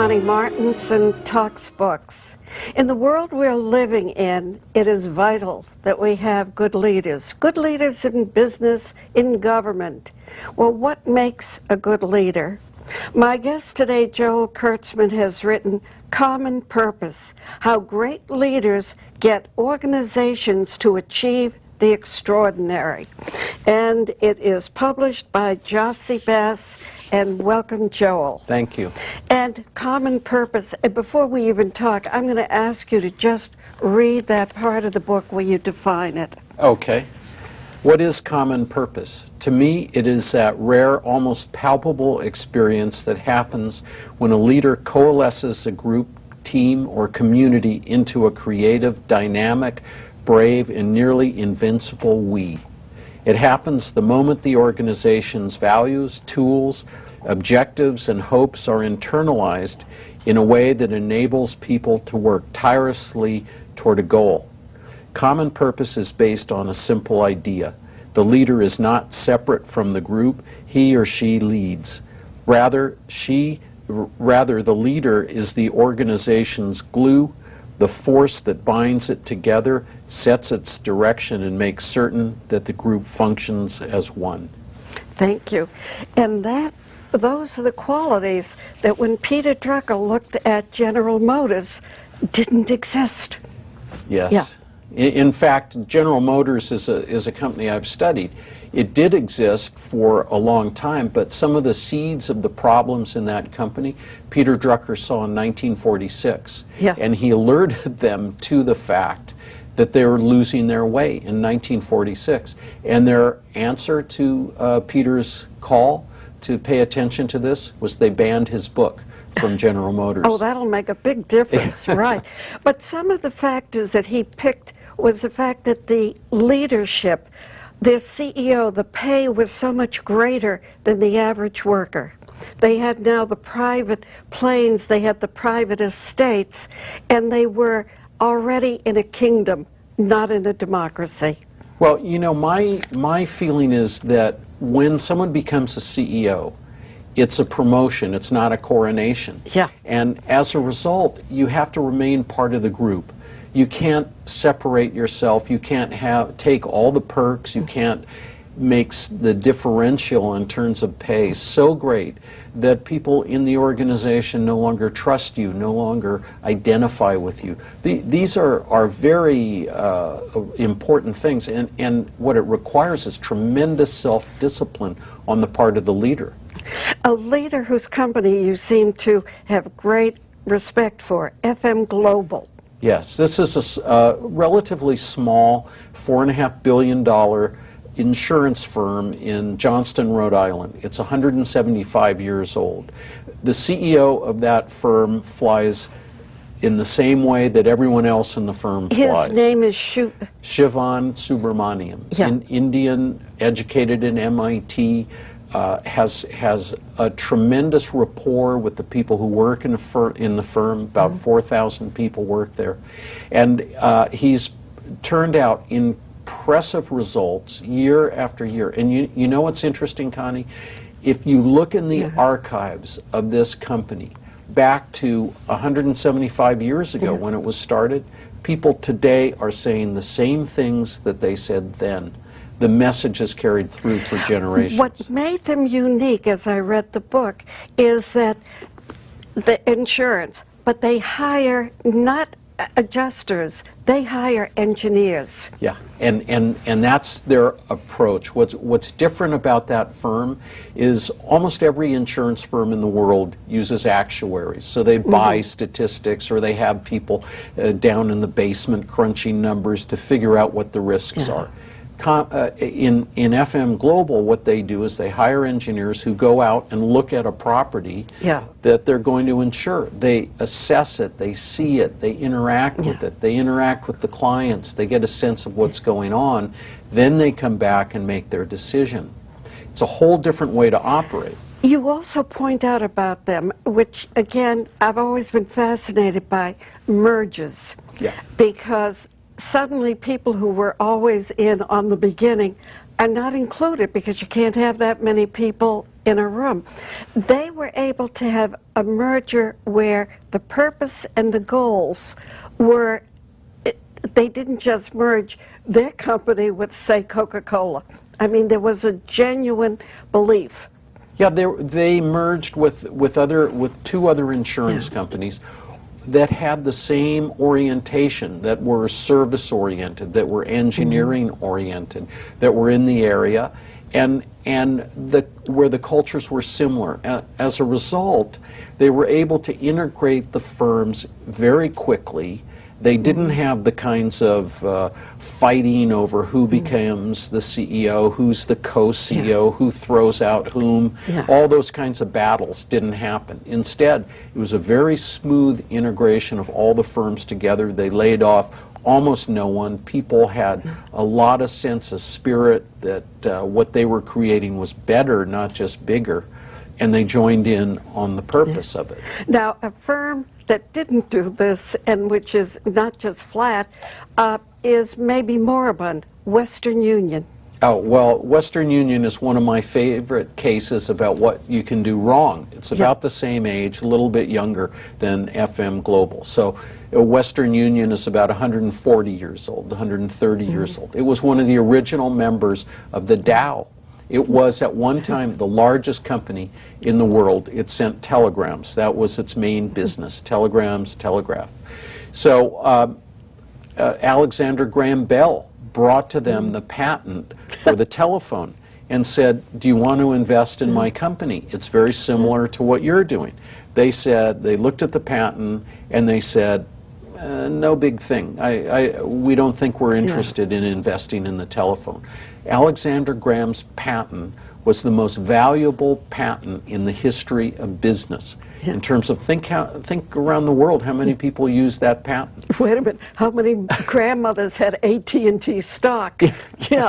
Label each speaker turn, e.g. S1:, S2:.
S1: Connie Martinson Talks Books. In the world we're living in, it is vital that we have good leaders in business, in government. Well, what makes a good leader? My guest today, Joel Kurtzman, has written Common Purpose: How Great Leaders Get Organizations to Achieve the Extraordinary. And it is published by Jossie Bass. And welcome, Joel.
S2: Thank you.
S1: And Common Purpose, and before we even talk, I'm going to ask you to just read that part of the book where you define it.
S2: Okay. What is common purpose? To me, it is that rare, almost palpable experience that happens when a leader coalesces a group, team, or community into a creative, dynamic, brave, and nearly invincible we. It happens the moment the organization's values, tools, objectives, and hopes are internalized in a way that enables people to work tirelessly toward a goal. Common purpose is based on a simple idea. The leader is not separate from the group, he or she leads. Rather, the leader is the organization's glue, the force that binds it together, sets its direction, and makes certain that the group functions as one.
S1: Thank you. And those are the qualities that when Peter Drucker looked at General Motors didn't exist.
S2: Yes.
S1: Yeah.
S2: In fact, General Motors is a company I've studied. It did exist for a long time, but some of the seeds of the problems in that company, Peter Drucker saw in 1946.
S1: Yeah.
S2: And he alerted them to the fact that they were losing their way in 1946. And their answer to Peter's call to pay attention to this was they banned his book from General Motors.
S1: Oh, that'll make a big difference, right. But some of the factors that he picked was the fact that the leadership, their CEO, the pay was so much greater than the average worker. They had now the private planes, they had the private estates, and they were already in a kingdom, not in a democracy.
S2: Well, you know, my feeling is that when someone becomes a CEO, it's a promotion, it's not a coronation.
S1: Yeah.
S2: And as a result, you have to remain part of the group. You can't separate yourself, you can't take all the perks, you can't make the differential in terms of pay so great that people in the organization no longer trust you, no longer identify with you. These are very important things, and what it requires is tremendous self-discipline on the part of the leader.
S1: A leader whose company you seem to have great respect for, FM Global.
S2: Yes, this is a relatively small $4.5 billion insurance firm in Johnston, Rhode Island. It's 175 years old. The CEO of that firm flies in the same way that everyone else in the firm flies.
S1: His name is
S2: Shivan Subramaniam.
S1: Yeah.
S2: Indian, educated in MIT, has a tremendous rapport with the people who work in the firm. About 4,000 people work there. And he's turned out impressive results year after year. And you know what's interesting, Connie? If you look in the archives of this company back to 175 years ago when it was started, people today are saying the same things that they said then. The message is carried through for generations.
S1: What made them unique, as I read the book, is that the insurance, but they hire not adjusters, they hire engineers.
S2: Yeah, and that's their approach. What's different about that firm is almost every insurance firm in the world uses actuaries. So they buy statistics, or they have people down in the basement crunching numbers to figure out what the risks are. In FM Global, what they do is they hire engineers who go out and look at a property that they're going to insure. They assess it, they see it, they interact with it, they interact with the clients, they get a sense of what's going on, then they come back and make their decision. It's a whole different way to operate.
S1: You also point out about them, which again, I've always been fascinated by, mergers.
S2: Yeah.
S1: Because suddenly people who were always in on the beginning are not included because you can't have that many people in a room. They were able to have a merger where the purpose and the goals were, they didn't just merge their company with, say, Coca-Cola. I mean, there was a genuine belief.
S2: Yeah, they merged with two other insurance companies that had the same orientation, that were service-oriented, that were engineering-oriented, that were in the area, and where the cultures were similar. As a result, they were able to integrate the firms very quickly. They didn't have the kinds of fighting over who becomes the CEO, who's the co-CEO, who throws out whom. All those kinds of battles didn't happen. Instead, it was a very smooth integration of all the firms together. They laid off almost no one. People had a lot of sense of spirit that what they were creating was better, not just bigger, and they joined in on the purpose of it.
S1: Now, a firm that didn't do this, and which is not just flat, is maybe moribund, Western Union.
S2: Oh, well, Western Union is one of my favorite cases about what you can do wrong. It's about the same age, a little bit younger than FM Global. So Western Union is about 140 years old, 130 years old. It was one of the original members of the Dow. It was at one time the largest company in the world. It sent telegrams. That was its main business, telegrams, telegraph. So Alexander Graham Bell brought to them the patent for the telephone and said, do you want to invest in my company? It's very similar to what you're doing. They said, they looked at the patent and they said, no big thing. We don't think we're interested in investing in the telephone. Alexander Graham's patent was the most valuable patent in the history of business. In terms of think around the world, how many people use that patent?
S1: Wait a minute, how many grandmothers had AT&T stock? Yeah.